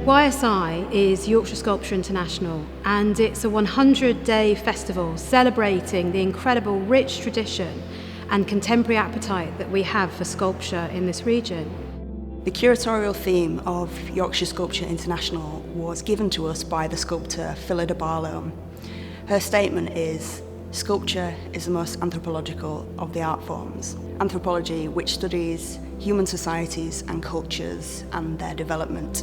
YSI is Yorkshire Sculpture International, and it's a 100-day festival celebrating the incredible rich tradition and contemporary appetite that we have for sculpture in this region. The curatorial theme of Yorkshire Sculpture International was given to us by the sculptor Phyllida Barlow. Her statement is, "Sculpture is the most anthropological of the art forms. Anthropology which studies human societies and cultures and their development."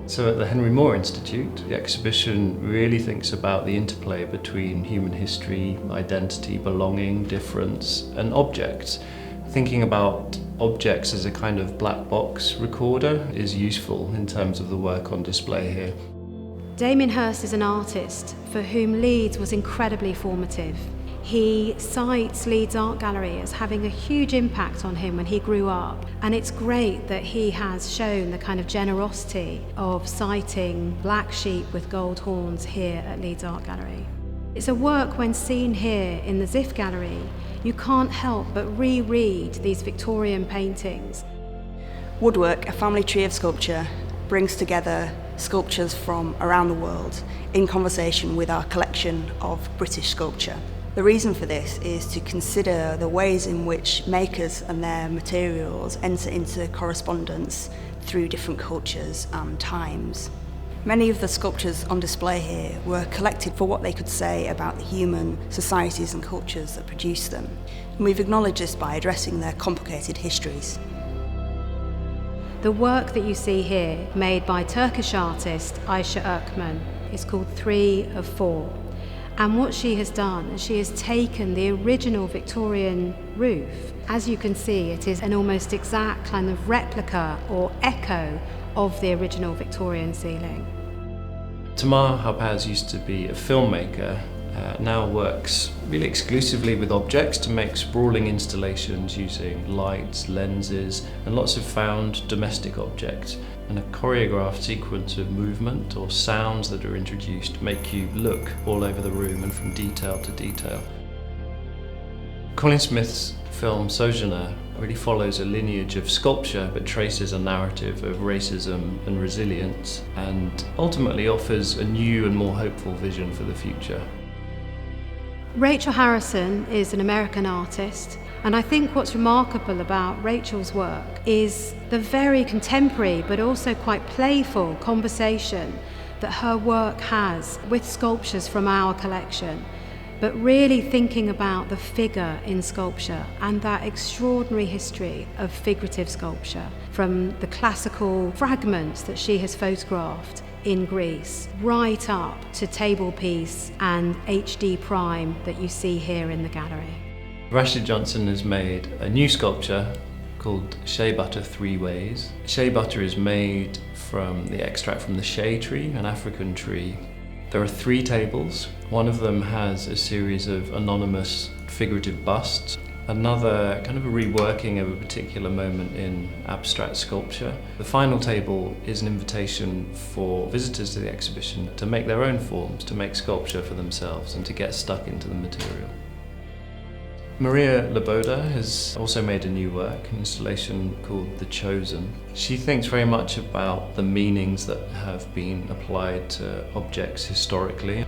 So at the Henry Moore Institute, the exhibition really thinks about the interplay between human history, identity, belonging, difference, and objects. Thinking about objects as a kind of black box recorder is useful in terms of the work on display here. Damien Hirst is an artist for whom Leeds was incredibly formative. He cites Leeds Art Gallery as having a huge impact on him when he grew up, and it's great that he has shown the kind of generosity of citing black sheep with gold horns here at Leeds Art Gallery. It's a work when seen here in the Ziff Gallery, you can't help but reread these Victorian paintings. Woodwork, a family tree of sculpture, brings together sculptures from around the world in conversation with our collection of British sculpture. The reason for this is to consider the ways in which makers and their materials enter into correspondence through different cultures and times. Many of the sculptures on display here were collected for what they could say about the human societies and cultures that produced them. And we've acknowledged this by addressing their complicated histories. The work that you see here, made by Turkish artist Ayesha Oakman, is called 3 of 4. And what she has done is she has taken the original Victorian roof. As you can see, it is an almost exact kind of replica or echo of the original Victorian ceiling. Tamar Harpaz used to be a filmmaker, now works really exclusively with objects to make sprawling installations using lights, lenses, and lots of found domestic objects. And a choreographed sequence of movement or sounds that are introduced make you look all over the room and from detail to detail. Colin Smith's film Sojourner really follows a lineage of sculpture but traces a narrative of racism and resilience, and ultimately offers a new and more hopeful vision for the future. Rachel Harrison is an American artist, and I think what's remarkable about Rachel's work is the very contemporary but also quite playful conversation that her work has with sculptures from our collection, but really thinking about the figure in sculpture and that extraordinary history of figurative sculpture, from the classical fragments that she has photographed in Greece, right up to table piece and HD prime that you see here in the gallery. Rashid Johnson has made a new sculpture called Shea Butter 3 Ways. Shea butter is made from the extract from the shea tree, an African tree. There are 3 tables. One of them has a series of anonymous figurative busts. Another kind of a reworking of a particular moment in abstract sculpture. The final table is an invitation for visitors to the exhibition to make their own forms, to make sculpture for themselves and to get stuck into the material. Maria Loboda has also made a new work, an installation called The Chosen. She thinks very much about the meanings that have been applied to objects historically.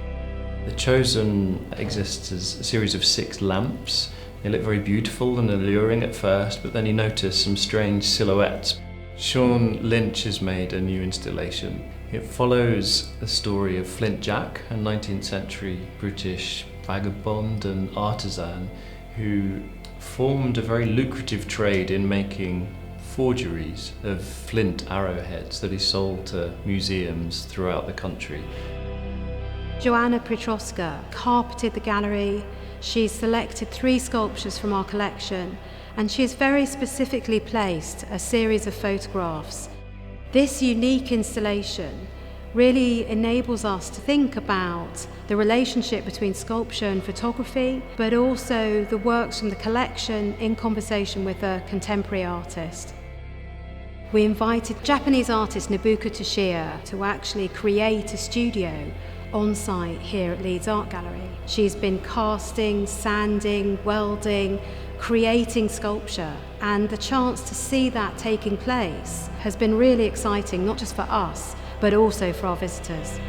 The Chosen exists as a series of 6 lamps. They look very beautiful and alluring at first, but then you notice some strange silhouettes. Sean Lynch has made a new installation. It follows the story of Flint Jack, a 19th century British vagabond and artisan who formed a very lucrative trade in making forgeries of flint arrowheads that he sold to museums throughout the country. Joana Petrovsky carpeted the gallery. She's selected 3 sculptures from our collection, and she has very specifically placed a series of photographs. This unique installation really enables us to think about the relationship between sculpture and photography, but also the works from the collection in conversation with a contemporary artist. We invited Japanese artist Nabucco to actually create a studio on site here at Leeds Art Gallery. She's been casting, sanding, welding, creating sculpture, and the chance to see that taking place has been really exciting, not just for us, but also for our visitors.